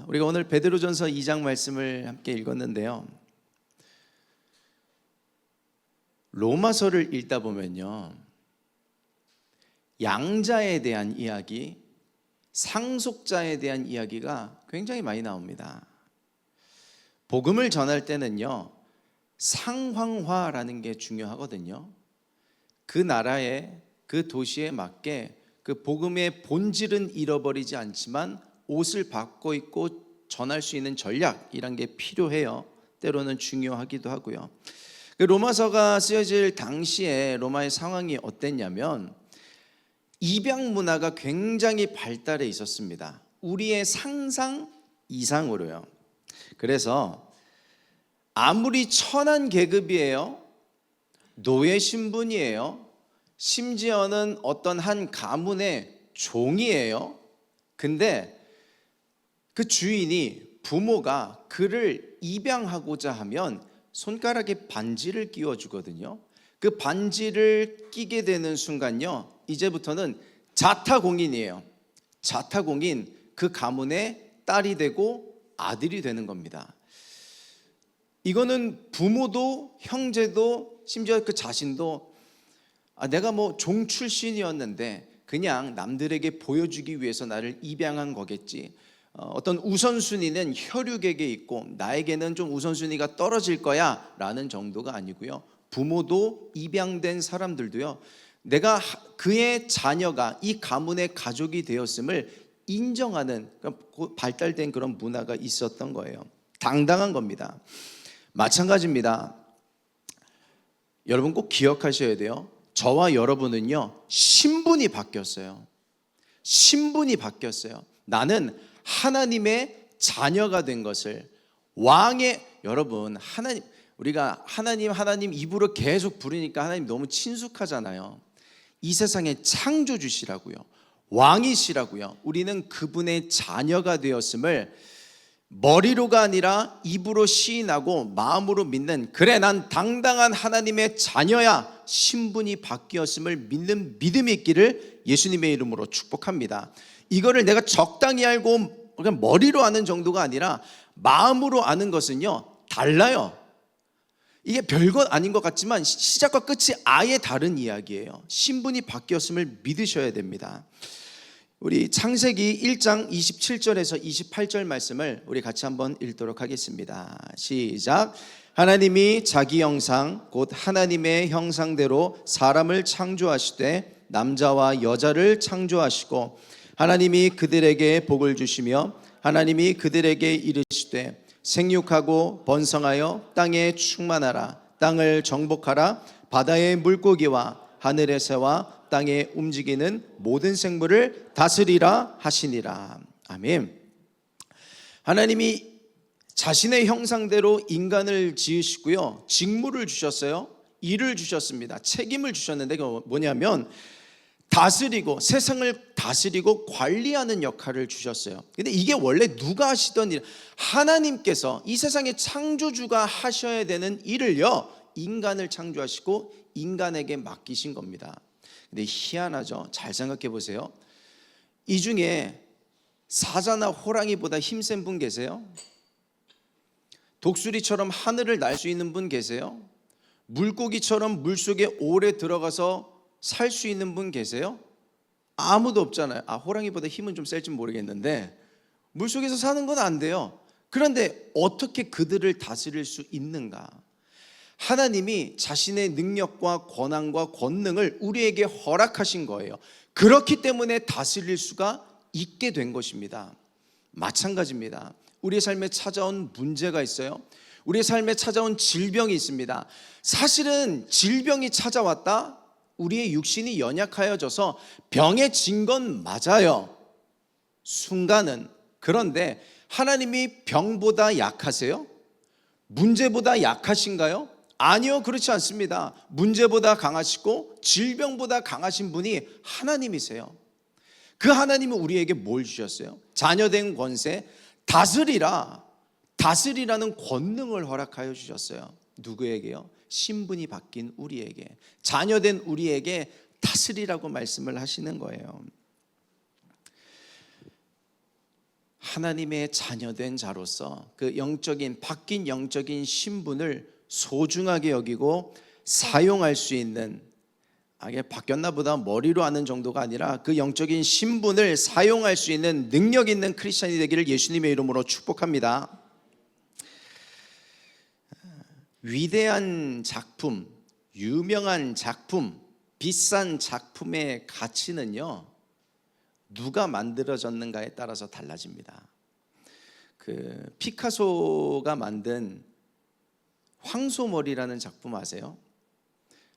우리가 오늘 베드로전서 2장 말씀을 함께 읽었는데요, 로마서를 읽다 보면요, 양자에 대한 이야기, 상속자에 대한 이야기가 굉장히 많이 나옵니다. 복음을 전할 때는요, 상황화라는 게 중요하거든요. 그 나라에, 그 도시에 맞게 그 복음의 본질은 잃어버리지 않지만 옷을 바꿔 입고 전할 수 있는 전략이란 게 필요해요. 때로는 중요하기도 하고요. 그 로마서가 쓰여질 당시에 로마의 상황이 어땠냐면, 입양 문화가 굉장히 발달해 있었습니다. 우리의 상상 이상으로요. 그래서 아무리 천한 계급이에요, 노예 신분이에요, 심지어는 어떤 한 가문의 종이에요. 근데 그 주인이, 부모가 그를 입양하고자 하면 손가락에 반지를 끼워주거든요. 그 반지를 끼게 되는 순간요, 이제부터는 자타공인이에요. 자타공인, 그 가문의 딸이 되고 아들이 되는 겁니다. 이거는 부모도 형제도 심지어 그 자신도 내가 종 출신이었는데 그냥 남들에게 보여주기 위해서 나를 입양한 거겠지, 어떤 우선순위는 혈육에게 있고 나에게는 좀 우선순위가 떨어질 거야 라는 정도가 아니고요, 부모도 입양된 사람들도요, 내가 그의 자녀가 이 가문의 가족이 되었음을 인정하는 발달된 그런 문화가 있었던 거예요. 당당한 겁니다. 마찬가지입니다. 여러분 꼭 기억하셔야 돼요. 저와 여러분은요, 신분이 바뀌었어요. 신분이 바뀌었어요. 나는 하나님의 자녀가 된 것을, 여러분, 우리가 하나님 입으로 계속 부르니까 하나님 너무 친숙하잖아요. 이 세상의 창조주시라고요, 왕이시라고요. 우리는 그분의 자녀가 되었음을 머리로가 아니라 입으로 시인하고 마음으로 믿는, 그래 난 당당한 하나님의 자녀야, 신분이 바뀌었음을 믿는 믿음이 있기를 예수님의 이름으로 축복합니다. 이거를 내가 적당히 알고 그냥 머리로 아는 정도가 아니라 마음으로 아는 것은요, 달라요. 이게 별것 아닌 것 같지만 시작과 끝이 아예 다른 이야기예요. 신분이 바뀌었음을 믿으셔야 됩니다. 우리 창세기 1장 27절에서 28절 말씀을 우리 같이 한번 읽도록 하겠습니다. 시작. 하나님이 자기 형상 곧 하나님의 형상대로 사람을 창조하시되 남자와 여자를 창조하시고 하나님이 그들에게 복을 주시며 하나님이 그들에게 이르시되 생육하고 번성하여 땅에 충만하라, 땅을 정복하라, 바다의 물고기와 하늘의 새와 땅에 움직이는 모든 생물을 다스리라 하시니라. 아멘. 하나님이 자신의 형상대로 인간을 지으시고요, 직무를 주셨어요. 일을 주셨습니다. 책임을 주셨는데 그게 뭐냐면 다스리고, 세상을 다스리고 관리하는 역할을 주셨어요. 근데 이게 원래 누가 하시던 일, 하나님께서 이 세상의 창조주가 하셔야 되는 일을요, 인간을 창조하시고 인간에게 맡기신 겁니다. 근데 희한하죠. 잘 생각해 보세요. 이 중에 사자나 호랑이보다 힘센 분 계세요? 독수리처럼 하늘을 날 수 있는 분 계세요? 물고기처럼 물속에 오래 들어가서 살 수 있는 분 계세요? 아무도 없잖아요. 호랑이보다 힘은 좀 셀지 모르겠는데 물속에서 사는 건 안 돼요. 그런데 어떻게 그들을 다스릴 수 있는가? 하나님이 자신의 능력과 권한과 권능을 우리에게 허락하신 거예요. 그렇기 때문에 다스릴 수가 있게 된 것입니다. 마찬가지입니다. 우리의 삶에 찾아온 문제가 있어요. 우리의 삶에 찾아온 질병이 있습니다. 사실은 질병이 찾아왔다, 우리의 육신이 연약하여져서 병에 진 건 맞아요, 순간은. 그런데 하나님이 병보다 약하세요? 문제보다 약하신가요? 아니요, 그렇지 않습니다. 문제보다 강하시고 질병보다 강하신 분이 하나님이세요. 그 하나님은 우리에게 뭘 주셨어요? 자녀된 권세, 다스리라는 권능을 허락하여 주셨어요. 누구에게요? 신분이 바뀐 우리에게, 자녀된 우리에게 다스리라고 말씀을 하시는 거예요. 하나님의 자녀된 자로서 그 영적인 바뀐 영적인 신분을 소중하게 여기고 사용할 수 있는, 이게 바뀌었나 보다 머리로 아는 정도가 아니라 그 영적인 신분을 사용할 수 있는 능력 있는 크리스천이 되기를 예수님의 이름으로 축복합니다. 위대한 작품, 유명한 작품, 비싼 작품의 가치는요, 누가 만들어졌는가에 따라서 달라집니다. 그 피카소가 만든 황소머리라는 작품 아세요?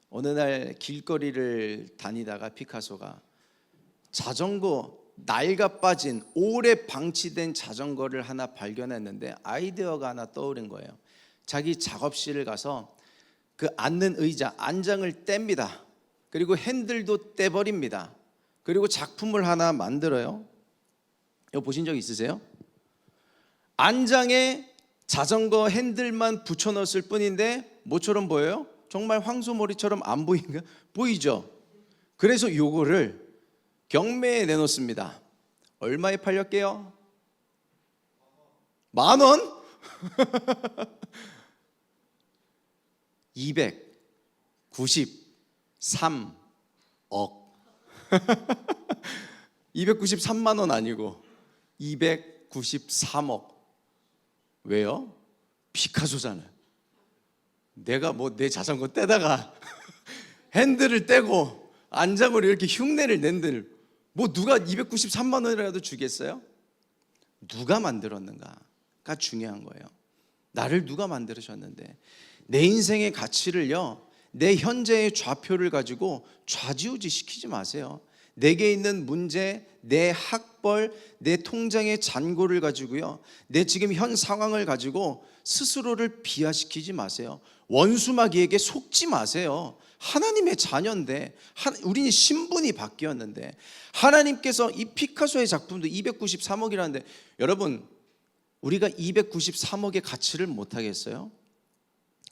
어느 날 길거리를 다니다가 피카소가 자전거, 낡아 빠진 오래 방치된 자전거를 하나 발견했는데 아이디어가 하나 떠오른 거예요. 자기 작업실을 가서 그 앉는 의자, 안장을 뗍니다. 그리고 핸들도 떼버립니다. 그리고 작품을 하나 만들어요. 이거 보신 적 있으세요? 안장에 자전거 핸들만 붙여넣었을 뿐인데 뭐처럼 보여요? 정말 황소머리처럼 안 보이는가? 보이죠? 그래서 요거를 경매에 내놓습니다. 얼마에 팔렸게요? 10,000원? 293억. 293만 원 아니고 293억. 왜요? 피카소잖아요. 내가 뭐 내 자전거 떼다가 핸들을 떼고 안장으로 이렇게 흉내를 낸들 뭐 누가 293만 원이라도 주겠어요? 누가 만들었는가가 중요한 거예요. 나를 누가 만들으셨는데, 내 인생의 가치를요, 내 현재의 좌표를 가지고 좌지우지 시키지 마세요. 내게 있는 문제, 내 학벌, 내 통장의 잔고를 가지고요, 내 지금 현 상황을 가지고 스스로를 비하시키지 마세요. 원수마귀에게 속지 마세요. 하나님의 자녀인데, 우리는 신분이 바뀌었는데, 하나님께서 이 피카소의 작품도 293억이라는데 여러분, 우리가 293억의 가치를 못하겠어요?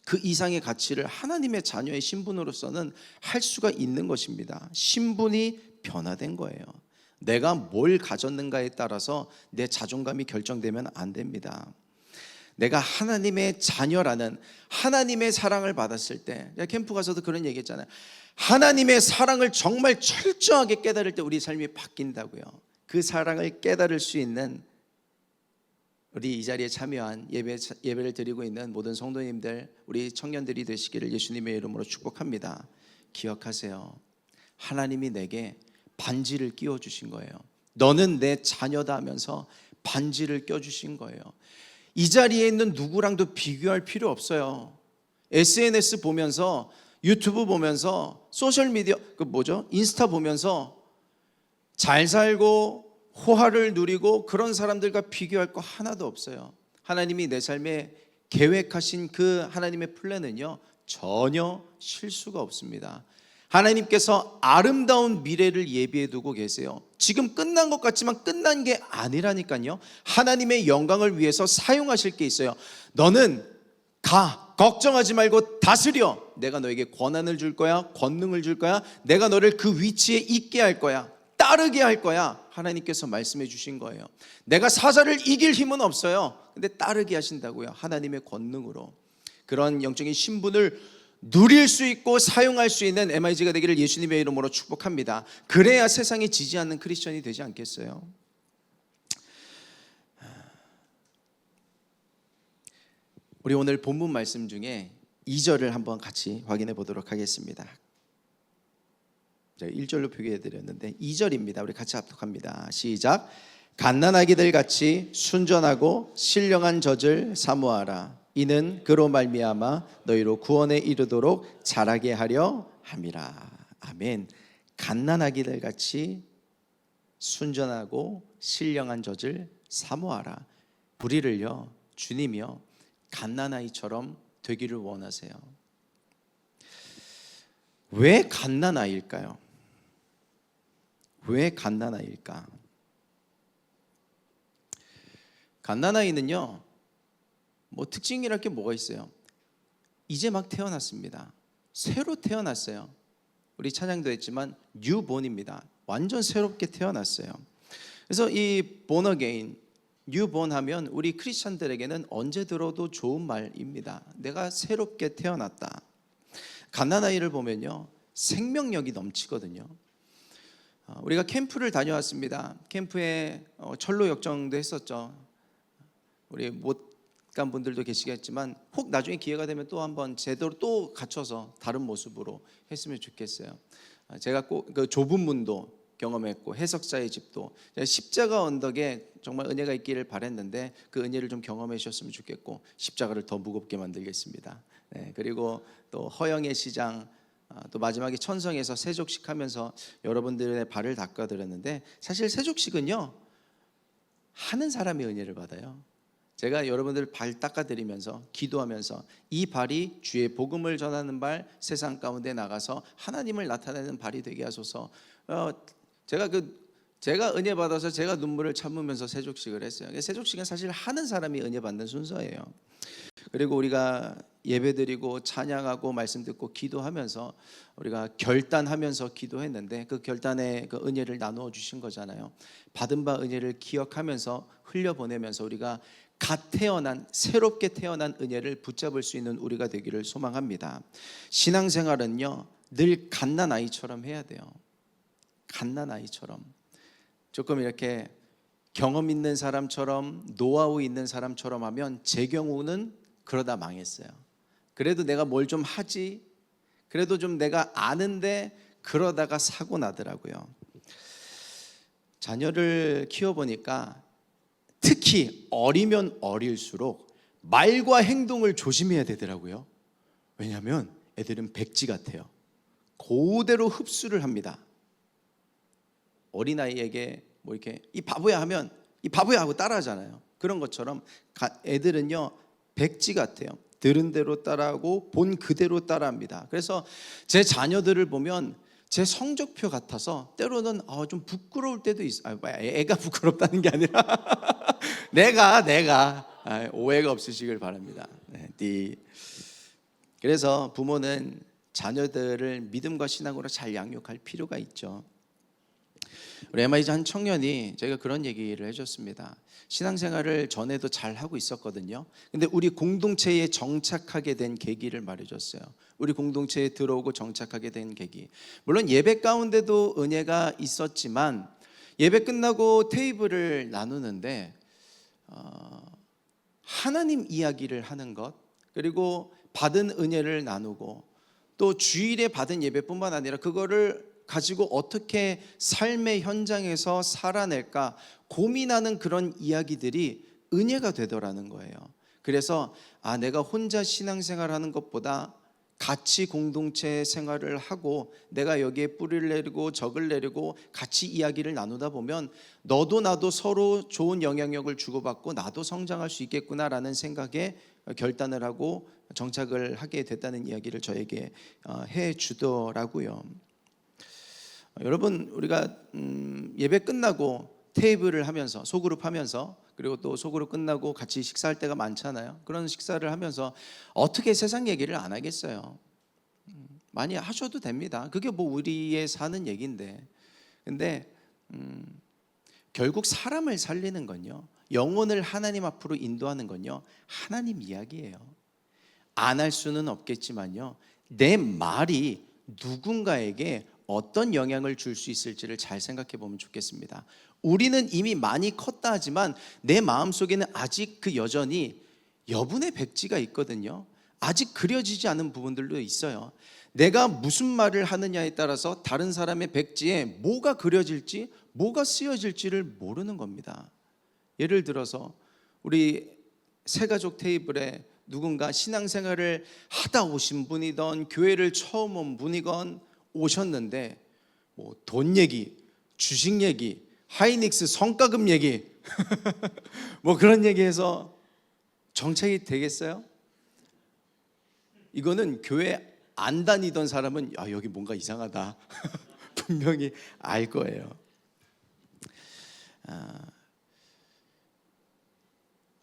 그 이상의 가치를 하나님의 자녀의 신분으로서는 할 수가 있는 것입니다. 신분이 변화된 거예요. 내가 뭘 가졌는가에 따라서 내 자존감이 결정되면 안 됩니다. 내가 하나님의 자녀라는 하나님의 사랑을 받았을 때, 캠프 가서도 그런 얘기 했잖아요. 하나님의 사랑을 정말 철저하게 깨달을 때 우리 삶이 바뀐다고요. 그 사랑을 깨달을 수 있는, 우리 이 자리에 참여한 예배를 드리고 있는 모든 성도님들, 우리 청년들이 되시기를 예수님의 이름으로 축복합니다. 기억하세요. 하나님이 내게 반지를 끼워주신 거예요. 너는 내 자녀다 하면서 반지를 껴주신 거예요. 이 자리에 있는 누구랑도 비교할 필요 없어요. SNS 보면서, 유튜브 보면서, 소셜미디어, 인스타 보면서 잘 살고 호화를 누리고 그런 사람들과 비교할 거 하나도 없어요. 하나님이 내 삶에 계획하신 그 하나님의 플랜은요, 전혀 실수가 없습니다. 하나님께서 아름다운 미래를 예비해 두고 계세요. 지금 끝난 것 같지만 끝난 게 아니라니까요. 하나님의 영광을 위해서 사용하실 게 있어요. 너는 걱정하지 말고 다스려. 내가 너에게 권한을 줄 거야, 권능을 줄 거야. 내가 너를 그 위치에 있게 할 거야, 따르게 할 거야. 하나님께서 말씀해 주신 거예요. 내가 사자를 이길 힘은 없어요. 근데 따르게 하신다고요. 하나님의 권능으로. 그런 영적인 신분을 누릴 수 있고 사용할 수 있는 MIG가 되기를 예수님의 이름으로 축복합니다. 그래야 세상에 지지 않는 크리스천이 되지 않겠어요? 우리 오늘 본문 말씀 중에 2절을 한번 같이 확인해 보도록 하겠습니다. 1절로 표기해 드렸는데 2절입니다. 우리 같이 합독합니다. 시작. 갓난아기들 같이 순전하고 신령한 젖을 사모하라. 이는 그로 말미암아 너희로 구원에 이르도록 자라게 하려 함이라. 아멘. 갓난아기들 같이 순전하고 신령한 젖을 사모하라. 우리를요, 주님이요, 갓난아이처럼 되기를 원하세요. 왜 갓난아이일까요? 왜 갓난아이일까? 갓난아이는요, 특징이랄 게 뭐가 있어요? 이제 막 태어났습니다. 새로 태어났어요. 우리 찬양도 했지만 뉴본입니다. 완전 새롭게 태어났어요. 그래서 이 born again, 뉴본 하면 우리 크리스천들에게는 언제 들어도 좋은 말입니다. 내가 새롭게 태어났다. 갓난아이를 보면요, 생명력이 넘치거든요. 우리가 캠프를 다녀왔습니다. 캠프에 철로 역정도 했었죠. 우리 못 간 분들도 계시겠지만 혹 나중에 기회가 되면 또 한번 제대로 또 갖춰서 다른 모습으로 했으면 좋겠어요. 제가 꼭 그 좁은 문도 경험했고 해석자의 집도, 십자가 언덕에 정말 은혜가 있기를 바랬는데 그 은혜를 좀 경험해 주셨으면 좋겠고, 십자가를 더 무겁게 만들겠습니다. 네, 그리고 또 허영의 시장, 또 마지막에 천성에서 세족식 하면서 여러분들의 발을 닦아드렸는데, 사실 세족식은요 하는 사람이 은혜를 받아요. 제가 여러분들 발 닦아드리면서 기도하면서 이 발이 주의 복음을 전하는 발, 세상 가운데 나가서 하나님을 나타내는 발이 되게 하소서. 제가 은혜 받아서 제가 눈물을 참으면서 세족식을 했어요. 세족식은 사실 하는 사람이 은혜 받는 순서예요. 그리고 우리가 예배드리고 찬양하고 말씀 듣고 기도하면서 우리가 결단하면서 기도했는데, 그 결단의 그 은혜를 나누어 주신 거잖아요. 받은 바 은혜를 기억하면서 흘려보내면서 우리가 갓 태어난, 새롭게 태어난 은혜를 붙잡을 수 있는 우리가 되기를 소망합니다. 신앙생활은요 늘 갓난아이처럼 해야 돼요. 갓난아이처럼, 조금 이렇게 경험 있는 사람처럼, 노하우 있는 사람처럼 하면, 제 경우는 그러다 망했어요. 그래도 내가 뭘 좀 하지, 그래도 좀 내가 아는데 그러다가 사고 나더라고요. 자녀를 키워보니까 특히 어리면 어릴수록 말과 행동을 조심해야 되더라고요. 왜냐하면 애들은 백지 같아요. 그대로 흡수를 합니다. 어린아이에게 뭐 이렇게 이 바보야 하면 이 바보야 하고 따라하잖아요. 그런 것처럼 애들은요 백지 같아요. 들은 대로 따라하고 본 그대로 따라합니다. 그래서 제 자녀들을 보면 제 성적표 같아서 때로는 좀 부끄러울 때도 있어요. 애가 부끄럽다는 게 아니라 내가 오해가 없으시길 바랍니다. 네. 그래서 부모는 자녀들을 믿음과 신앙으로 잘 양육할 필요가 있죠. 우리 MI자 한 청년이 제가 그런 얘기를 해줬습니다. 신앙생활을 전에도 잘 하고 있었거든요. 근데 우리 공동체에 정착하게 된 계기를 말해줬어요. 우리 공동체에 들어오고 정착하게 된 계기, 물론 예배 가운데도 은혜가 있었지만, 예배 끝나고 테이블을 나누는데 하나님 이야기를 하는 것, 그리고 받은 은혜를 나누고, 또 주일에 받은 예배뿐만 아니라 그거를 가지고 어떻게 삶의 현장에서 살아낼까 고민하는 그런 이야기들이 은혜가 되더라는 거예요. 그래서 내가 혼자 신앙생활하는 것보다 같이 공동체 생활을 하고 내가 여기에 뿌리를 내리고 적을 내리고 같이 이야기를 나누다 보면 너도 나도 서로 좋은 영향력을 주고받고 나도 성장할 수 있겠구나라는 생각에 결단을 하고 정착을 하게 됐다는 이야기를 저에게 해주더라고요. 여러분, 우리가 예배 끝나고 테이블을 하면서 소그룹 하면서, 그리고 또 소그룹 끝나고 같이 식사할 때가 많잖아요. 그런 식사를 하면서 어떻게 세상 얘기를 안 하겠어요? 많이 하셔도 됩니다. 그게 뭐 우리의 사는 얘기인데. 근데 결국 사람을 살리는 건요, 영혼을 하나님 앞으로 인도하는 건요 하나님 이야기예요. 안 할 수는 없겠지만요, 내 말이 누군가에게 어떤 영향을 줄 수 있을지를 잘 생각해 보면 좋겠습니다. 우리는 이미 많이 컸다 하지만 내 마음속에는 아직 그 여전히 여분의 백지가 있거든요. 아직 그려지지 않은 부분들도 있어요. 내가 무슨 말을 하느냐에 따라서 다른 사람의 백지에 뭐가 그려질지, 뭐가 쓰여질지를 모르는 겁니다. 예를 들어서 우리 새가족 테이블에 누군가 신앙생활을 하다 오신 분이던 교회를 처음 온 분이건 오셨는데 뭐 돈 얘기, 주식 얘기, 하이닉스 성과급 얘기 뭐 그런 얘기해서 정착이 되겠어요? 이거는 교회 안 다니던 사람은 여기 뭔가 이상하다 분명히 알 거예요.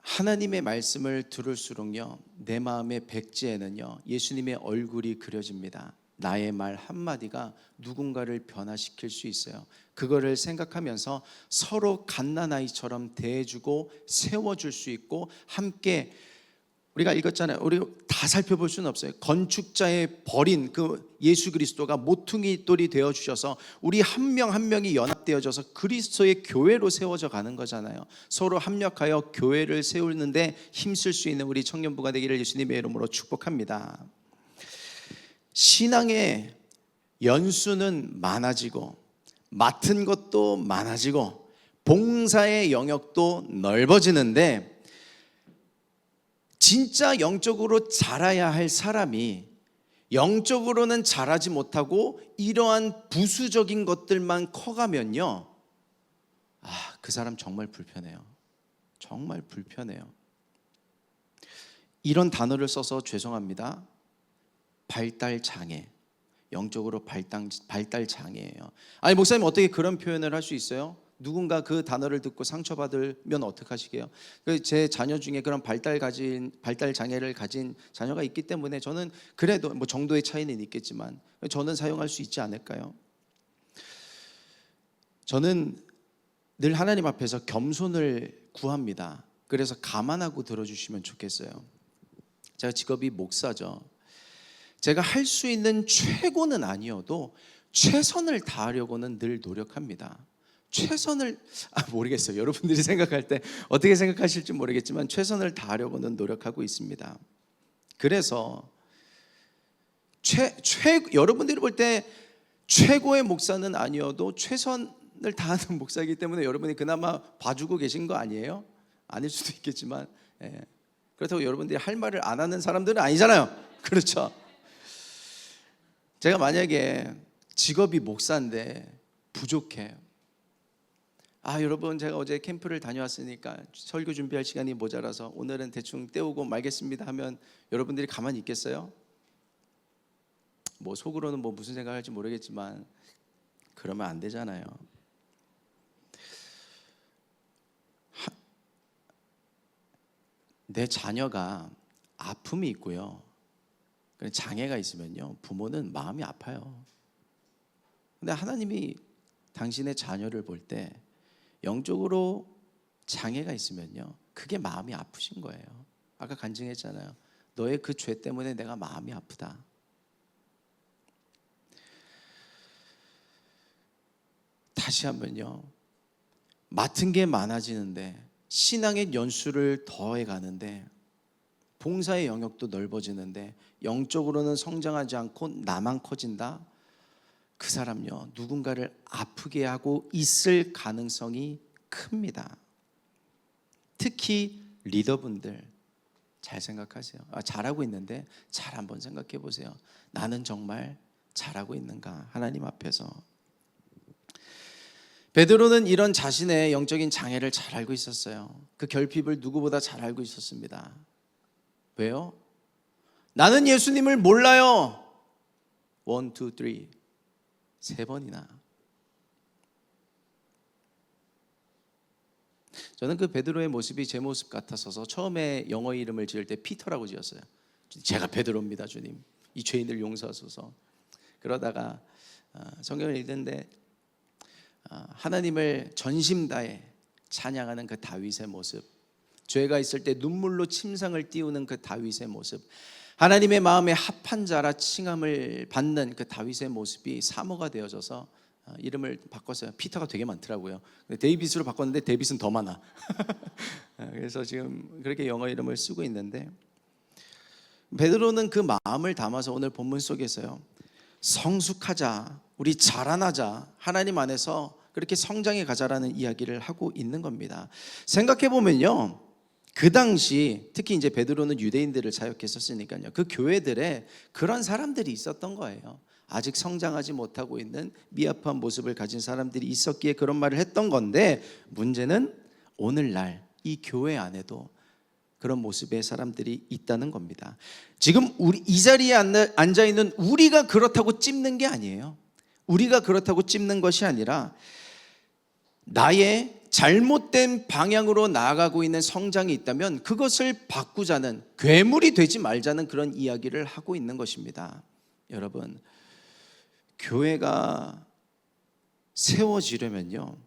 하나님의 말씀을 들을수록요 내 마음의 백지에는요 예수님의 얼굴이 그려집니다. 나의 말 한마디가 누군가를 변화시킬 수 있어요. 그거를 생각하면서 서로 갓난아이처럼 대해주고 세워줄 수 있고, 함께 우리가 읽었잖아요. 우리 다 살펴볼 수는 없어요. 건축자의 버린 그 예수 그리스도가 모퉁이 돌이 되어 주셔서 우리 한 명 한 명이 연합되어져서 그리스도의 교회로 세워져 가는 거잖아요. 서로 합력하여 교회를 세우는데 힘쓸 수 있는 우리 청년부가 되기를 예수님의 이름으로 축복합니다. 신앙의 연수는 많아지고 맡은 것도 많아지고 봉사의 영역도 넓어지는데, 진짜 영적으로 자라야 할 사람이 영적으로는 자라지 못하고 이러한 부수적인 것들만 커가면요, 그 사람 정말 불편해요. 정말 불편해요. 이런 단어를 써서 죄송합니다. 발달장애, 영적으로 발달장애예요. 아니, 목사님 어떻게 그런 표현을 할 수 있어요? 누군가 그 단어를 듣고 상처받으면 어떡하시게요? 제 자녀 중에 그런 발달장애를 가진 자녀가 있기 때문에 저는 그래도 뭐 정도의 차이는 있겠지만 저는 사용할 수 있지 않을까요? 저는 늘 하나님 앞에서 겸손을 구합니다. 그래서 감안하고 들어주시면 좋겠어요. 제가 직업이 목사죠. 제가 할 수 있는 최고는 아니어도 최선을 다하려고는 늘 노력합니다. 최선을 모르겠어요. 여러분들이 생각할 때 어떻게 생각하실지 모르겠지만 최선을 다하려고는 노력하고 있습니다. 그래서 여러분들이 볼 때 최고의 목사는 아니어도 최선을 다하는 목사이기 때문에 여러분이 그나마 봐주고 계신 거 아니에요? 아닐 수도 있겠지만, 그렇다고 여러분들이 할 말을 안 하는 사람들은 아니잖아요. 그렇죠? 제가 만약에 직업이 목사인데 부족해, 여러분 제가 어제 캠프를 다녀왔으니까 설교 준비할 시간이 모자라서 오늘은 대충 때우고 말겠습니다 하면 여러분들이 가만히 있겠어요? 뭐 속으로는 뭐 무슨 생각할지 모르겠지만 그러면 안 되잖아요. 내 자녀가 아픔이 있고요, 장애가 있으면요, 부모는 마음이 아파요. 근데 하나님이 당신의 자녀를 볼 때 영적으로 장애가 있으면요, 그게 마음이 아프신 거예요. 아까 간증했잖아요. 너의 그 죄 때문에 내가 마음이 아프다. 다시 한번요, 맡은 게 많아지는데 신앙의 연수를 더해 가는데 봉사의 영역도 넓어지는데 영적으로는 성장하지 않고 나만 커진다? 그 사람요, 누군가를 아프게 하고 있을 가능성이 큽니다. 특히 리더분들 잘 생각하세요. 잘하고 있는데 잘 한번 생각해 보세요. 나는 정말 잘하고 있는가, 하나님 앞에서. 베드로는 이런 자신의 영적인 장애를 잘 알고 있었어요. 그 결핍을 누구보다 잘 알고 있었습니다. 왜요? 나는 예수님을 몰라요. 1, 2, 3 3번이나. 저는 그 베드로의 모습이 제 모습 같아서 처음에 영어 이름을 지을 때 피터라고 지었어요. 제가 베드로입니다, 주님. 이 죄인들 용서하소서. 그러다가 성경을 읽는데 하나님을 전심 다해 찬양하는 그 다윗의 모습, 죄가 있을 때 눈물로 침상을 띄우는 그 다윗의 모습, 하나님의 마음에 합한 자라 칭함을 받는 그 다윗의 모습이 사모가 되어져서 이름을 바꿨어요. 피터가 되게 많더라고요. 데이빗으로 바꿨는데 데이빗은 더 많아. 그래서 지금 그렇게 영어 이름을 쓰고 있는데, 베드로는 그 마음을 담아서 오늘 본문 속에서요, 성숙하자, 우리 자라나자, 하나님 안에서 그렇게 성장해 가자라는 이야기를 하고 있는 겁니다. 생각해 보면요, 그 당시 특히 이제 베드로는 유대인들을 사역했었으니까요, 그 교회들에 그런 사람들이 있었던 거예요. 아직 성장하지 못하고 있는 미흡한 모습을 가진 사람들이 있었기에 그런 말을 했던 건데, 문제는 오늘날 이 교회 안에도 그런 모습의 사람들이 있다는 겁니다. 지금 이 자리에 앉아 있는 우리가 그렇다고 찝는 게 아니에요. 우리가 그렇다고 찝는 것이 아니라 나의 잘못된 방향으로 나아가고 있는 성장이 있다면 그것을 바꾸자는, 괴물이 되지 말자는 그런 이야기를 하고 있는 것입니다. 여러분, 교회가 세워지려면요,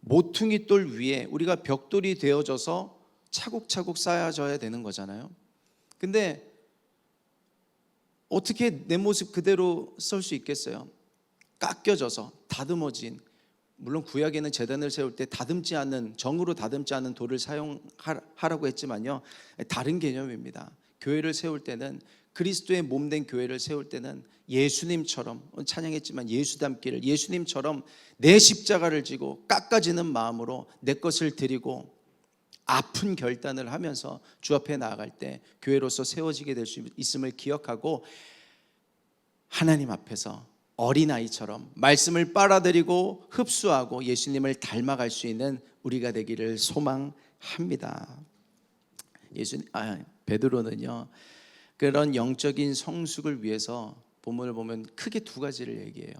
모퉁이 돌 위에 우리가 벽돌이 되어져서 차곡차곡 쌓아져야 되는 거잖아요. 근데 어떻게 내 모습 그대로 설 수 있겠어요? 깎여져서 다듬어진, 물론 구약에는 제단을 세울 때 다듬지 않는, 정으로 다듬지 않는 돌을 사용하라고 했지만요, 다른 개념입니다. 교회를 세울 때는, 그리스도의 몸된 교회를 세울 때는 예수님처럼, 찬양했지만 예수 닮기를, 예수님처럼 내 십자가를 지고 깎아지는 마음으로 내 것을 드리고 아픈 결단을 하면서 주 앞에 나아갈 때 교회로서 세워지게 될 수 있음을 기억하고, 하나님 앞에서 어린아이처럼 말씀을 빨아들이고 흡수하고 예수님을 닮아갈 수 있는 우리가 되기를 소망합니다. 베드로는요, 그런 영적인 성숙을 위해서 본문을 보면 크게 두 가지를 얘기해요.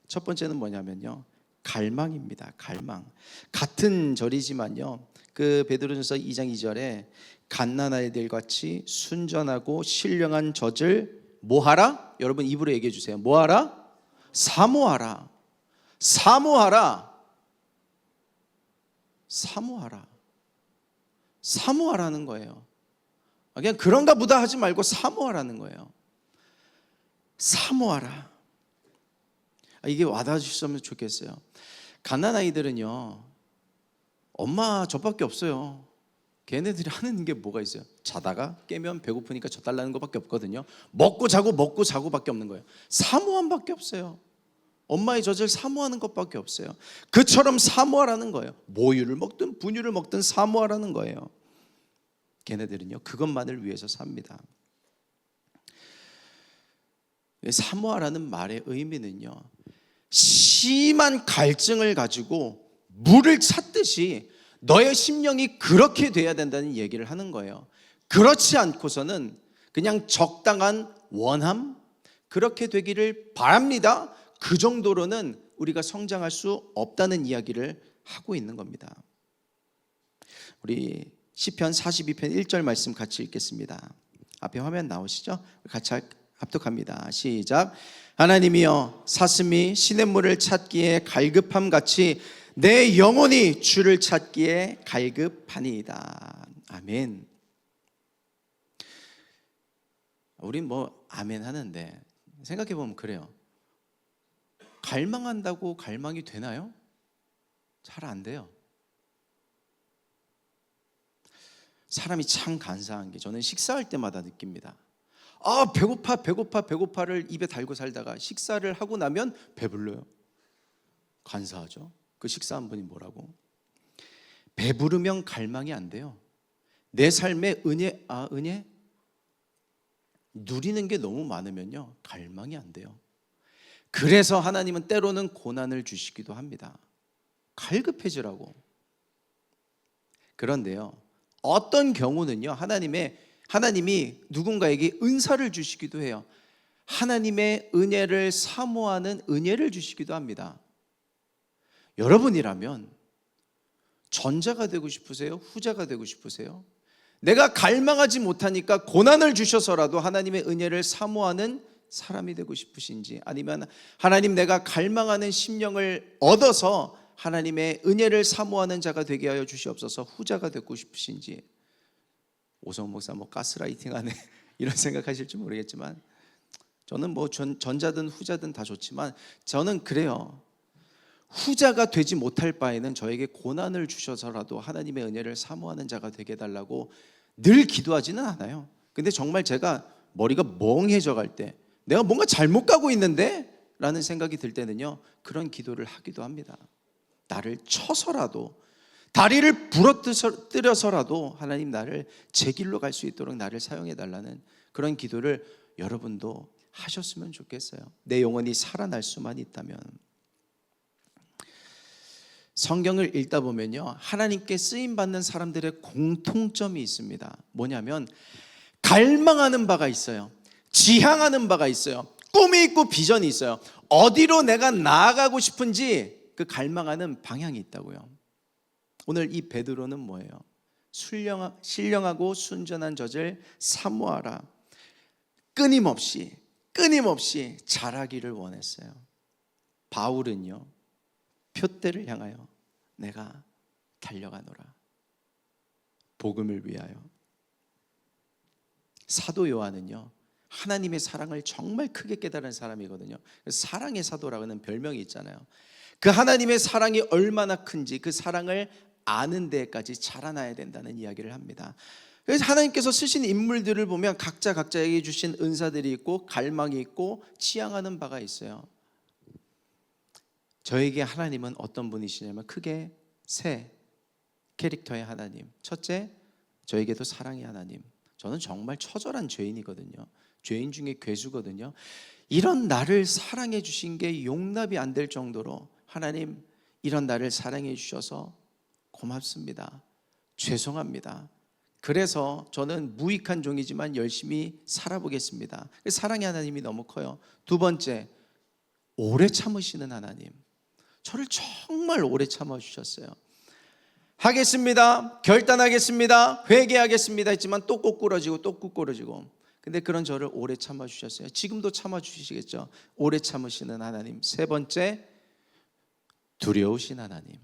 첫 번째는 뭐냐면요, 갈망입니다. 갈망. 같은 절이지만요, 그 베드로전서 2장 2절에 갓난아이들 같이 순전하고 신령한 젖을 뭐하라? 여러분 입으로 얘기해 주세요. 뭐하라? 사모하라. 사모하라. 사모하라. 사모하라는 거예요. 그냥 그런가 보다 하지 말고 사모하라는 거예요. 사모하라. 이게 와닿아 주셨으면 좋겠어요. 갓난아이들은요, 엄마 저밖에 없어요. 걔네들이 하는 게 뭐가 있어요? 자다가 깨면 배고프니까 저 달라는 것밖에 없거든요. 먹고 자고 밖에 없는 거예요. 사모함밖에 없어요. 엄마의 젖을 사모하는 것밖에 없어요. 그처럼 사모하라는 거예요. 모유를 먹든 분유를 먹든 사모하라는 거예요. 걔네들은요, 그것만을 위해서 삽니다. 사모하라는 말의 의미는요, 심한 갈증을 가지고 물을 찾듯이 너의 심령이 그렇게 돼야 된다는 얘기를 하는 거예요. 그렇지 않고서는 그냥 적당한 원함, 그렇게 되기를 바랍니다, 그 정도로는 우리가 성장할 수 없다는 이야기를 하고 있는 겁니다. 우리 시편 42편 1절 말씀 같이 읽겠습니다. 앞에 화면 나오시죠? 같이 합독합니다. 시작. 하나님이여, 사슴이 시냇물을 찾기에 갈급함 같이 내 영혼이 주를 찾기에 갈급하니이다. 아멘. 우린 뭐 아멘 하는데 생각해 보면 그래요. 갈망한다고 갈망이 되나요? 잘 안 돼요. 사람이 참 간사한 게, 저는 식사할 때마다 느낍니다. 배고파를 입에 달고 살다가 식사를 하고 나면 배불러요. 간사하죠. 그 식사한 분이 뭐라고? 배부르면 갈망이 안 돼요. 내 삶에 은혜 누리는 게 너무 많으면요, 갈망이 안 돼요. 그래서 하나님은 때로는 고난을 주시기도 합니다. 갈급해지라고. 그런데요, 어떤 경우는요, 하나님이 누군가에게 은사를 주시기도 해요. 하나님의 은혜를 사모하는 은혜를 주시기도 합니다. 여러분이라면 전자가 되고 싶으세요? 후자가 되고 싶으세요? 내가 갈망하지 못하니까 고난을 주셔서라도 하나님의 은혜를 사모하는 사람이 되고 싶으신지, 아니면 하나님, 내가 갈망하는 심령을 얻어서 하나님의 은혜를 사모하는 자가 되게 하여 주시옵소서, 후자가 되고 싶으신지. 오성 목사 가스라이팅하네 이런 생각하실지 모르겠지만, 저는 뭐 전자든 후자든 다 좋지만 저는 그래요. 후자가 되지 못할 바에는 저에게 고난을 주셔서라도 하나님의 은혜를 사모하는 자가 되게 해달라고 늘 기도하지는 않아요. 근데 정말 제가 머리가 멍해져 갈 때, 내가 뭔가 잘못 가고 있는데? 라는 생각이 들 때는요, 그런 기도를 하기도 합니다. 나를 쳐서라도, 다리를 부러뜨려서라도 하나님, 나를 제 길로 갈 수 있도록 나를 사용해 달라는 그런 기도를 여러분도 하셨으면 좋겠어요. 내 영혼이 살아날 수만 있다면. 성경을 읽다 보면요, 하나님께 쓰임받는 사람들의 공통점이 있습니다. 뭐냐면 갈망하는 바가 있어요. 지향하는 바가 있어요. 꿈이 있고 비전이 있어요. 어디로 내가 나아가고 싶은지 그 갈망하는 방향이 있다고요. 오늘 이 베드로는 뭐예요? 신령하고 순전한 젖을 사모하라. 끊임없이 끊임없이 자라기를 원했어요. 바울은요, 표대를 향하여 내가 달려가노라. 복음을 위하여. 사도 요한은요, 하나님의 사랑을 정말 크게 깨달은 사람이거든요. 사랑의 사도라는 별명이 있잖아요. 그 하나님의 사랑이 얼마나 큰지 그 사랑을 아는 데까지 자라나야 된다는 이야기를 합니다. 그래서 하나님께서 쓰신 인물들을 보면 각자에게 주신 은사들이 있고 갈망이 있고 지향하는 바가 있어요. 저에게 하나님은 어떤 분이시냐면 크게 세 캐릭터의 하나님. 첫째, 저에게도 사랑의 하나님. 저는 정말 처절한 죄인이거든요. 죄인 중에 괴수거든요. 이런 나를 사랑해 주신 게 용납이 안 될 정도로 하나님, 이런 나를 사랑해 주셔서 고맙습니다. 죄송합니다. 그래서 저는 무익한 종이지만 열심히 살아보겠습니다. 사랑의 하나님이 너무 커요. 두 번째, 오래 참으시는 하나님. 저를 정말 오래 참아주셨어요. 하겠습니다, 결단하겠습니다, 회개하겠습니다 했지만 또 꼬꾸러지고 또 꼬꾸러지고, 근데 그런 저를 오래 참아주셨어요. 지금도 참아주시겠죠. 오래 참으시는 하나님. 세 번째, 두려우신 하나님.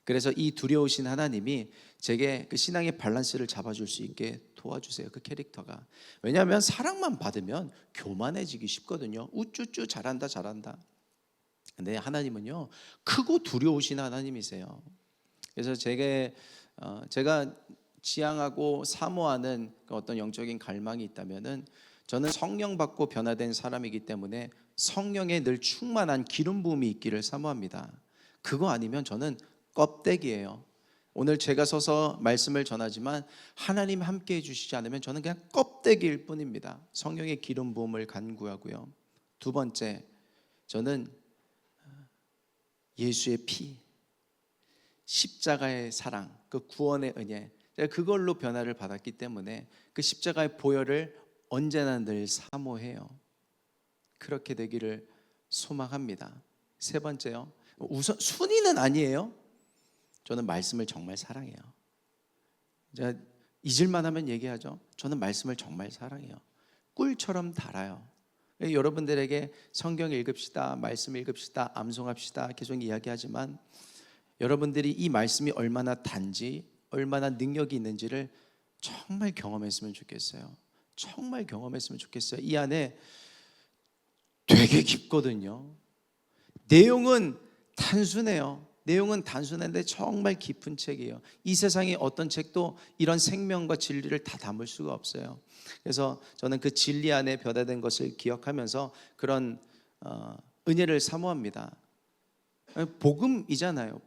그래서 이 두려우신 하나님이 제게 그 신앙의 밸런스를 잡아줄 수 있게 도와주세요. 그 캐릭터가. 왜냐하면 사랑만 받으면 교만해지기 쉽거든요. 우쭈쭈 잘한다. 근데 하나님은요, 크고 두려우신 하나님이세요. 그래서 제가 지향하고 사모하는 어떤 영적인 갈망이 있다면은, 저는 성령 받고 변화된 사람이기 때문에 성령에 늘 충만한 기름 부음이 있기를 사모합니다. 그거 아니면 저는 껍데기예요. 오늘 제가 서서 말씀을 전하지만 하나님 함께 해주시지 않으면 저는 그냥 껍데기일 뿐입니다. 성령의 기름 부음을 간구하고요. 두 번째, 저는 예수의 피, 십자가의 사랑, 그 구원의 은혜, 제가 그걸로 변화를 받았기 때문에 그 십자가의 보혈을 언제나 늘 사모해요. 그렇게 되기를 소망합니다. 세 번째요, 우선 순위는 아니에요. 저는 말씀을 정말 사랑해요. 제가 잊을만 하면 얘기하죠. 저는 말씀을 정말 사랑해요. 꿀처럼 달아요. 여러분들에게 성경 읽읍시다, 말씀 읽읍시다, 암송합시다 계속 이야기하지만, 여러분들이 이 말씀이 얼마나 단지, 얼마나 능력이 있는지를 정말 경험했으면 좋겠어요. 정말 경험했으면 좋겠어요. 이 안에 되게 깊거든요. 내용은 단순해요. 내용은 단순한데 정말 깊은 책이에요. 이 세상에 어떤 책도 이런 생명과 진리를 다 담을 수가 없어요. 그래서 저는 그 진리 안에 변화된 것을 기억하면서 그런 은혜를 사모합니다. 복음이잖아요.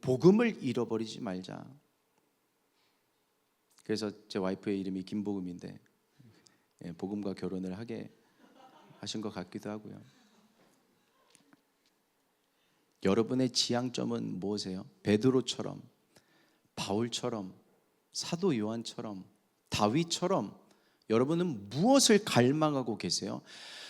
복음을 잃어버리지 말자. 그래서 제 와이프의 이름이 김복음인데 복음과 결혼을 하게 하신 것 같기도 하고요. 여러분의 지향점은 무엇이에요? 베드로처럼, 바울처럼, 사도 요한처럼, 다윗처럼 여러분은 무엇을 갈망하고 계세요?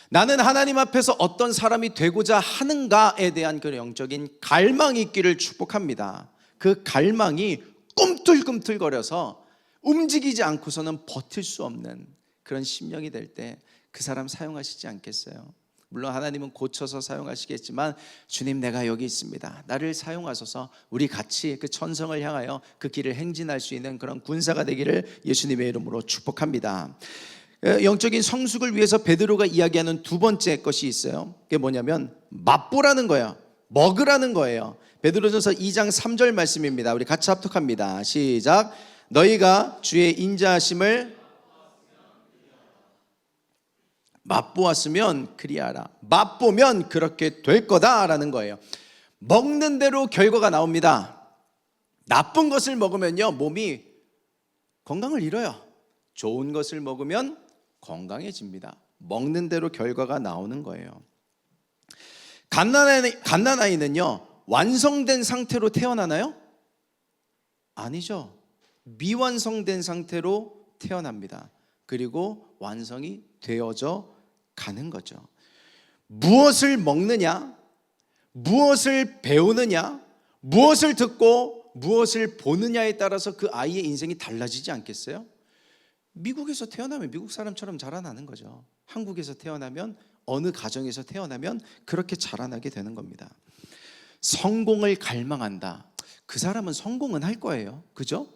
나는 하나님 앞에서 어떤 사람이 되고자 하는가에 대한 그 영적인 갈망이 있기를 축복합니다. 그 갈망이 꿈틀꿈틀거려서 움직이지 않고서는 버틸 수 없는 그런 심령이 될 때 그 사람 사용하시지 않겠어요? 물론 하나님은 고쳐서 사용하시겠지만, 주님 내가 여기 있습니다, 나를 사용하소서, 우리 같이 그 천성을 향하여 그 길을 행진할 수 있는 그런 군사가 되기를 예수님의 이름으로 축복합니다. 영적인 성숙을 위해서 베드로가 이야기하는 두 번째 것이 있어요. 그게 뭐냐면 맛보라는 거예요. 먹으라는 거예요. 베드로전서 2장 3절 말씀입니다. 우리 같이 합독합니다. 시작. 너희가 주의 인자하심을 맛보았으면 그리하라. 맛보면 그렇게 될 거다라는 거예요. 먹는 대로 결과가 나옵니다. 나쁜 것을 먹으면요, 몸이 건강을 잃어요. 좋은 것을 먹으면 건강해집니다. 먹는 대로 결과가 나오는 거예요. 갓난아이는요, 완성된 상태로 태어나나요? 아니죠. 미완성된 상태로 태어납니다. 그리고 완성이 되어져 가는 거죠. 무엇을 먹느냐, 무엇을 배우느냐, 무엇을 듣고 무엇을 보느냐에 따라서 그 아이의 인생이 달라지지 않겠어요? 미국에서 태어나면 미국 사람처럼 자라나는 거죠. 한국에서 태어나면, 어느 가정에서 태어나면 그렇게 자라나게 되는 겁니다. 성공을 갈망한다. 그 사람은 성공은 할 거예요. 그죠?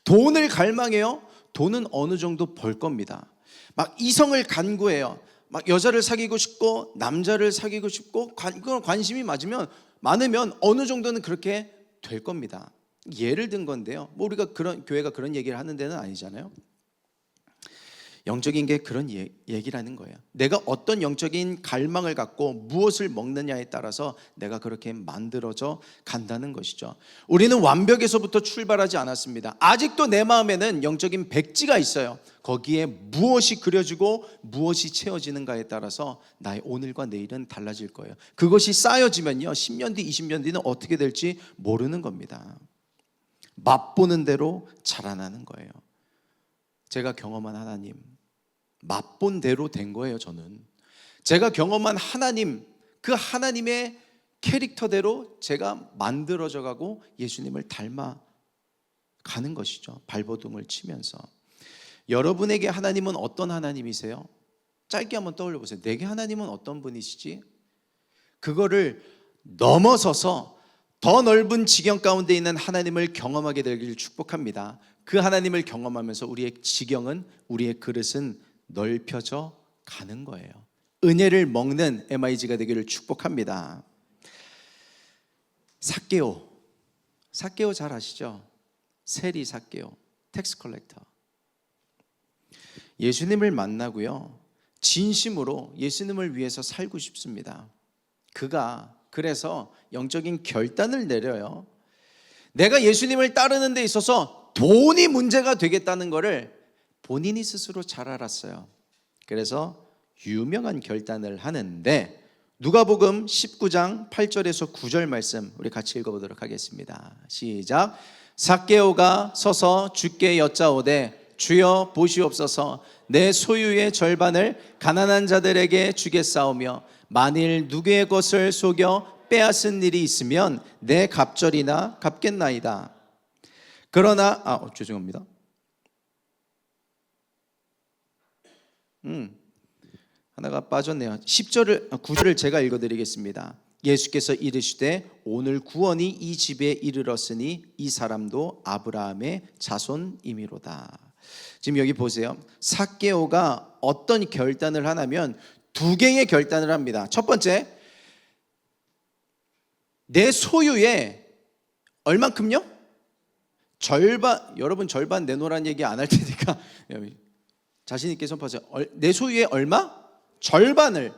돈을 갈망해요. 돈은 어느 정도 벌 겁니다. 막 이성을 간구해요. 막 여자를 사귀고 싶고 남자를 사귀고 싶고 관심이 많으면 어느 정도는 그렇게 될 겁니다. 예를 든 건데요. 뭐 우리가 교회가 그런 얘기를 하는 데는 아니잖아요. 영적인 게 그런 얘기라는 거예요. 내가 어떤 영적인 갈망을 갖고 무엇을 먹느냐에 따라서 내가 그렇게 만들어져 간다는 것이죠. 우리는 완벽에서부터 출발하지 않았습니다. 아직도 내 마음에는 영적인 백지가 있어요. 거기에 무엇이 그려지고 무엇이 채워지는가에 따라서 나의 오늘과 내일은 달라질 거예요. 그것이 쌓여지면요, 10년 뒤 20년 뒤는 어떻게 될지 모르는 겁니다. 맛보는 대로 자라나는 거예요. 제가 경험한 하나님, 맛본 대로 된 거예요. 저는 제가 경험한 하나님, 그 하나님의 캐릭터대로 제가 만들어져 가고 예수님을 닮아 가는 것이죠. 발버둥을 치면서. 여러분에게 하나님은 어떤 하나님이세요? 짧게 한번 떠올려 보세요. 내게 하나님은 어떤 분이시지? 그거를 넘어서서 더 넓은 지경 가운데 있는 하나님을 경험하게 되기를 축복합니다. 그 하나님을 경험하면서 우리의 지경은, 우리의 그릇은 넓혀져 가는 거예요. 은혜를 먹는 MIG가 되기를 축복합니다. 삭개오 잘 아시죠? 세리 삭개오, 텍스 컬렉터. 예수님을 만나고요, 진심으로 예수님을 위해서 살고 싶습니다. 그가 그래서 영적인 결단을 내려요. 내가 예수님을 따르는 데 있어서 돈이 문제가 되겠다는 것을 본인이 스스로 잘 알았어요. 그래서 유명한 결단을 하는데, 누가복음 19장 8절에서 9절 말씀 우리 같이 읽어보도록 하겠습니다. 시작. 삭개오가 서서 주께 여짜오되 주여 보시옵소서, 내 소유의 절반을 가난한 자들에게 주겠사오며 만일 누구의 것을 속여 빼앗은 일이 있으면 내 갑절이나 갚겠나이다. 그러나 죄송합니다. 하나가 빠졌네요. 9절을 제가 읽어드리겠습니다. 예수께서 이르시되 오늘 구원이 이 집에 이르렀으니 이 사람도 아브라함의 자손이미로다. 지금 여기 보세요. 삭개오가 어떤 결단을 하냐면 두 개의 결단을 합니다. 첫 번째, 내 소유의 얼만큼요? 절반. 여러분 절반 내놓으라는 얘기 안 할 테니까 자신 있게 선포하세요. 내 소유의 얼마? 절반을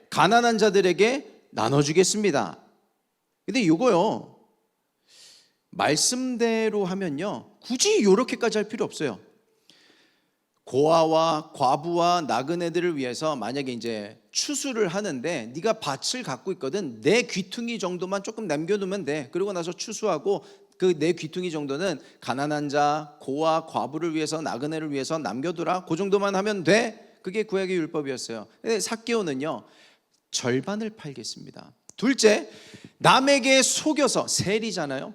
가난한 자들에게 나눠주겠습니다. 근데 이거요, 말씀대로 하면요, 굳이 이렇게까지 할 필요 없어요. 고아와 과부와 나그네들을 위해서 만약에 이제 추수를 하는데 네가 밭을 갖고 있거든, 내 귀퉁이 정도만 조금 남겨두면 돼. 그리고 나서 추수하고 그 내 귀퉁이 정도는 가난한 자, 고아, 과부를 위해서, 나그네를 위해서 남겨두라. 그 정도만 하면 돼. 그게 구약의 율법이었어요. 근데 삭개오는요, 절반을 팔겠습니다. 둘째, 남에게 속여서, 세리잖아요,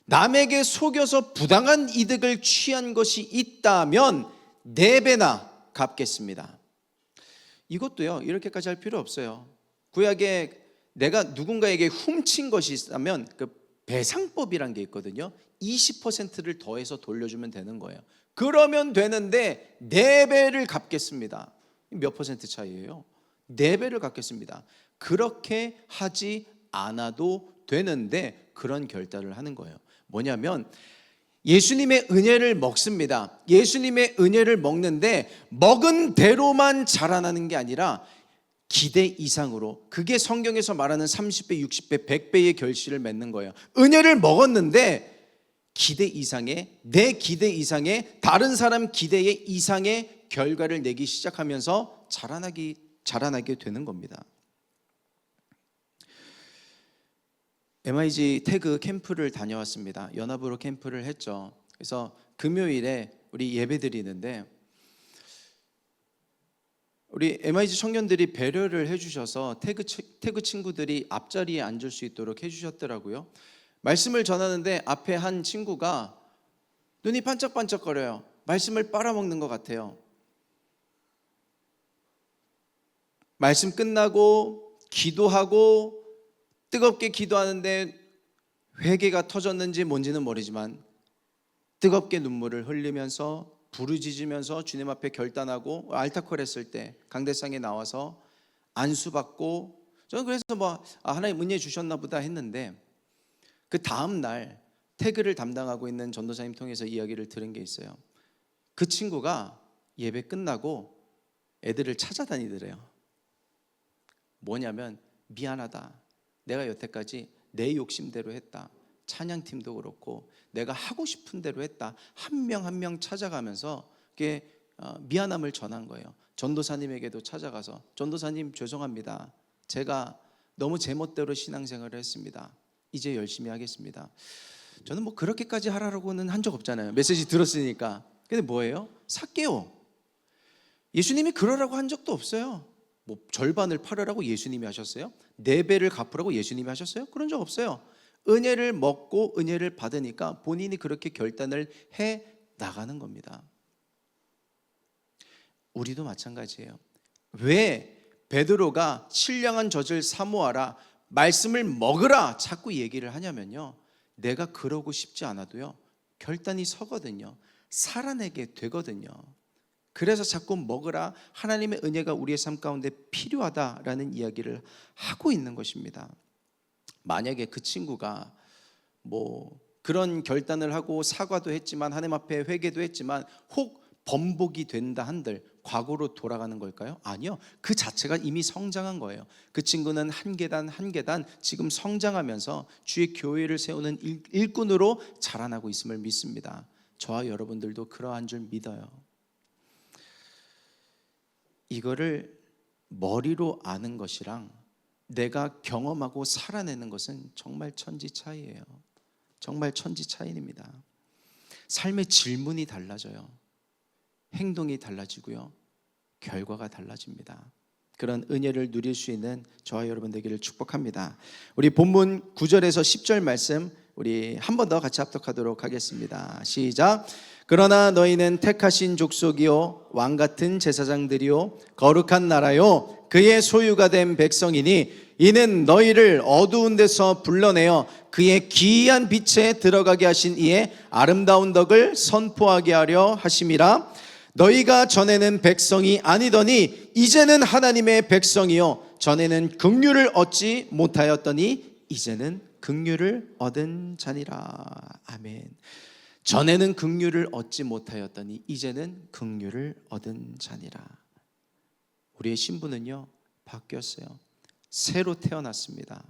남에게 속여서 부당한 이득을 취한 것이 있다면 4배나 갚겠습니다. 이것도요, 이렇게까지 할 필요 없어요. 구약에 내가 누군가에게 훔친 것이 있다면 그 배상법이란 게 있거든요. 20%를 더해서 돌려주면 되는 거예요. 그러면 되는데 4배를 갚겠습니다. 몇 퍼센트 차이예요? 4배를 갚겠습니다. 그렇게 하지 않아도 되는데 그런 결단을 하는 거예요. 뭐냐면 예수님의 은혜를 먹습니다. 예수님의 은혜를 먹는데 먹은 대로만 자라나는 게 아니라 기대 이상으로, 그게 성경에서 말하는 30배, 60배, 100배의 결실을 맺는 거예요. 은혜를 먹었는데 기대 이상의, 내 기대 이상의, 다른 사람 기대 이상의 결과를 내기 시작하면서 자라나게 되는 겁니다. MIG 태그 캠프를 다녀왔습니다. 연합으로 캠프를 했죠. 그래서 금요일에 우리 예배 드리는데 우리 MIG 청년들이 배려를 해주셔서 태그 친구들이 앞자리에 앉을 수 있도록 해주셨더라고요. 말씀을 전하는데 앞에 한 친구가 눈이 반짝반짝거려요. 말씀을 빨아먹는 것 같아요. 말씀 끝나고 기도하고 뜨겁게 기도하는데 회개가 터졌는지 뭔지는 모르지만 뜨겁게 눈물을 흘리면서 부르짖으면서 주님 앞에 결단하고 알타콜 했을 때 강대상에 나와서 안수받고, 저는 그래서 하나님 은혜 주셨나 보다 했는데, 그 다음 날 태그를 담당하고 있는 전도사님 통해서 이야기를 들은 게 있어요. 그 친구가 예배 끝나고 애들을 찾아다니더래요. 뭐냐면, 미안하다, 내가 여태까지 내 욕심대로 했다, 찬양팀도 그렇고 내가 하고 싶은 대로 했다, 한 명 한 명 찾아가면서 그게 미안함을 전한 거예요. 전도사님에게도 찾아가서, 전도사님 죄송합니다, 제가 너무 제멋대로 신앙생활을 했습니다. 이제 열심히 하겠습니다. 저는 그렇게까지 하라고는 한 적 없잖아요. 메시지 들었으니까. 근데 뭐예요? 삭개오, 예수님이 그러라고 한 적도 없어요. 절반을 팔으라고 예수님이 하셨어요? 4배를 갚으라고 예수님이 하셨어요? 그런 적 없어요. 은혜를 먹고 은혜를 받으니까 본인이 그렇게 결단을 해 나가는 겁니다. 우리도 마찬가지예요. 왜 베드로가 신령한 젖을 사모하라, 말씀을 먹으라 자꾸 얘기를 하냐면요, 내가 그러고 싶지 않아도요 결단이 서거든요. 살아내게 되거든요. 그래서 자꾸 먹으라, 하나님의 은혜가 우리의 삶 가운데 필요하다라는 이야기를 하고 있는 것입니다. 만약에 그 친구가 그런 결단을 하고 사과도 했지만 하나님 앞에 회개도 했지만 혹 번복이 된다 한들 과거로 돌아가는 걸까요? 아니요. 그 자체가 이미 성장한 거예요. 그 친구는 한 계단 한 계단 지금 성장하면서 주의 교회를 세우는 일꾼으로 자라나고 있음을 믿습니다. 저와 여러분들도 그러한 줄 믿어요. 이거를 머리로 아는 것이랑 내가 경험하고 살아내는 것은 정말 천지 차이예요. 정말 천지 차이입니다. 삶의 질문이 달라져요. 행동이 달라지고요, 결과가 달라집니다. 그런 은혜를 누릴 수 있는 저와 여러분 되기를 축복합니다. 우리 본문 9절에서 10절 말씀 우리 한 번 더 같이 합독하도록 하겠습니다. 시작. 그러나 너희는 택하신 족속이요 왕같은 제사장들이요 거룩한 나라요 그의 소유가 된 백성이니 이는 너희를 어두운 데서 불러내어 그의 기이한 빛에 들어가게 하신 이의 아름다운 덕을 선포하게 하려 하심이라. 너희가 전에는 백성이 아니더니 이제는 하나님의 백성이요 전에는 긍휼을 얻지 못하였더니 이제는 긍휼을 얻은 자니라. 아멘. 전에는 긍휼을 얻지 못하였더니 이제는 긍휼을 얻은 자니라. 우리의 신분은요 바뀌었어요. 새로 태어났습니다.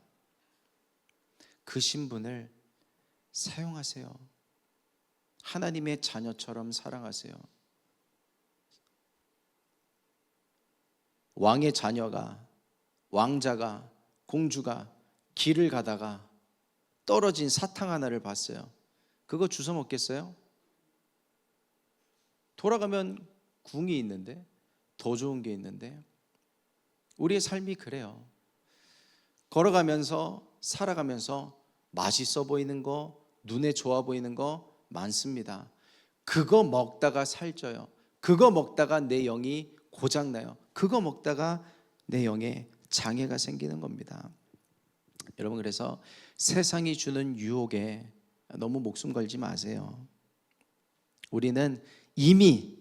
그 신분을 사용하세요. 하나님의 자녀처럼 사랑하세요. 왕의 자녀가, 왕자가, 공주가 길을 가다가 떨어진 사탕 하나를 봤어요. 그거 주워 먹겠어요? 돌아가면 궁이 있는데, 더 좋은 게 있는데. 우리의 삶이 그래요. 걸어가면서 살아가면서 맛있어 보이는 거, 눈에 좋아 보이는 거 많습니다. 그거 먹다가 살쪄요. 그거 먹다가 내 영이 고장나요. 그거 먹다가 내 영에 장애가 생기는 겁니다. 여러분, 그래서 세상이 주는 유혹에 너무 목숨 걸지 마세요. 우리는 이미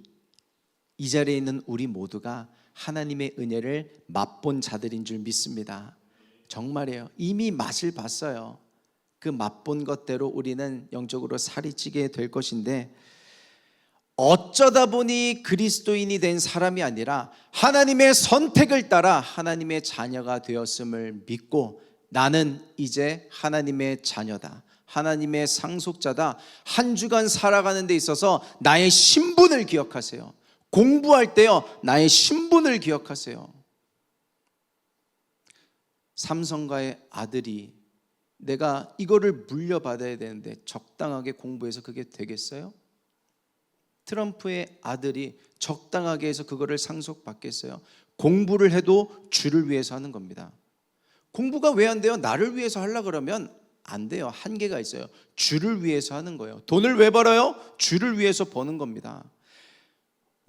이 자리에 있는 우리 모두가 하나님의 은혜를 맛본 자들인 줄 믿습니다. 정말이에요. 이미 맛을 봤어요. 그 맛본 것대로 우리는 영적으로 살이 찌게 될 것인데, 어쩌다 보니 그리스도인이 된 사람이 아니라 하나님의 선택을 따라 하나님의 자녀가 되었음을 믿고, 나는 이제 하나님의 자녀다, 하나님의 상속자다. 한 주간 살아가는 데 있어서 나의 신분을 기억하세요. 공부할 때요, 나의 신분을 기억하세요. 삼성가의 아들이 내가 이거를 물려받아야 되는데 적당하게 공부해서 그게 되겠어요? 트럼프의 아들이 적당하게 해서 그거를 상속받겠어요? 공부를 해도 주를 위해서 하는 겁니다. 공부가 왜 안 돼요? 나를 위해서 하려고 그러면 안 돼요. 한계가 있어요. 주를 위해서 하는 거예요. 돈을 왜 벌어요? 주를 위해서 버는 겁니다.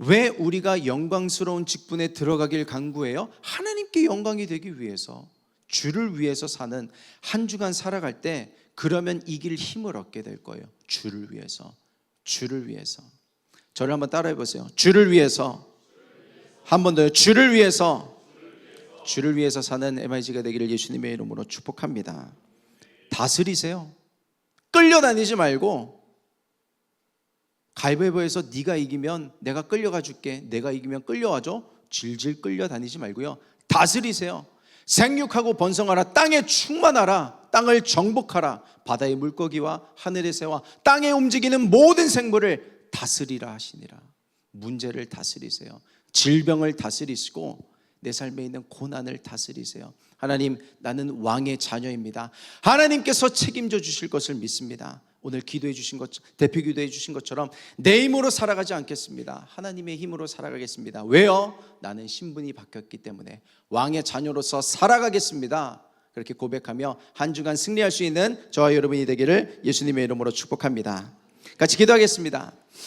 왜 우리가 영광스러운 직분에 들어가길 간구해요? 하나님께 영광이 되기 위해서, 주를 위해서 사는 한 주간 살아갈 때 그러면 이길 힘을 얻게 될 거예요. 주를 위해서, 주를 위해서. 저를 한번 따라해 보세요. 주를 위해서. 한 번 더요. 주를 위해서. 주를 위해서 사는 MIG가 되기를 예수님의 이름으로 축복합니다. 다스리세요. 끌려다니지 말고, 가위바위보에서 네가 이기면 내가 끌려가 줄게, 내가 이기면 끌려와줘, 질질 끌려다니지 말고요, 다스리세요. 생육하고 번성하라. 땅에 충만하라. 땅을 정복하라. 바다의 물고기와 하늘의 새와 땅에 움직이는 모든 생물을 다스리라 하시니라. 문제를 다스리세요. 질병을 다스리시고 내 삶에 있는 고난을 다스리세요. 하나님, 나는 왕의 자녀입니다. 하나님께서 책임져 주실 것을 믿습니다. 오늘 기도해 주신 것, 대표 기도해 주신 것처럼 내 힘으로 살아가지 않겠습니다. 하나님의 힘으로 살아가겠습니다. 왜요? 나는 신분이 바뀌었기 때문에 왕의 자녀로서 살아가겠습니다. 그렇게 고백하며 한 주간 승리할 수 있는 저와 여러분이 되기를 예수님의 이름으로 축복합니다. 같이 기도하겠습니다.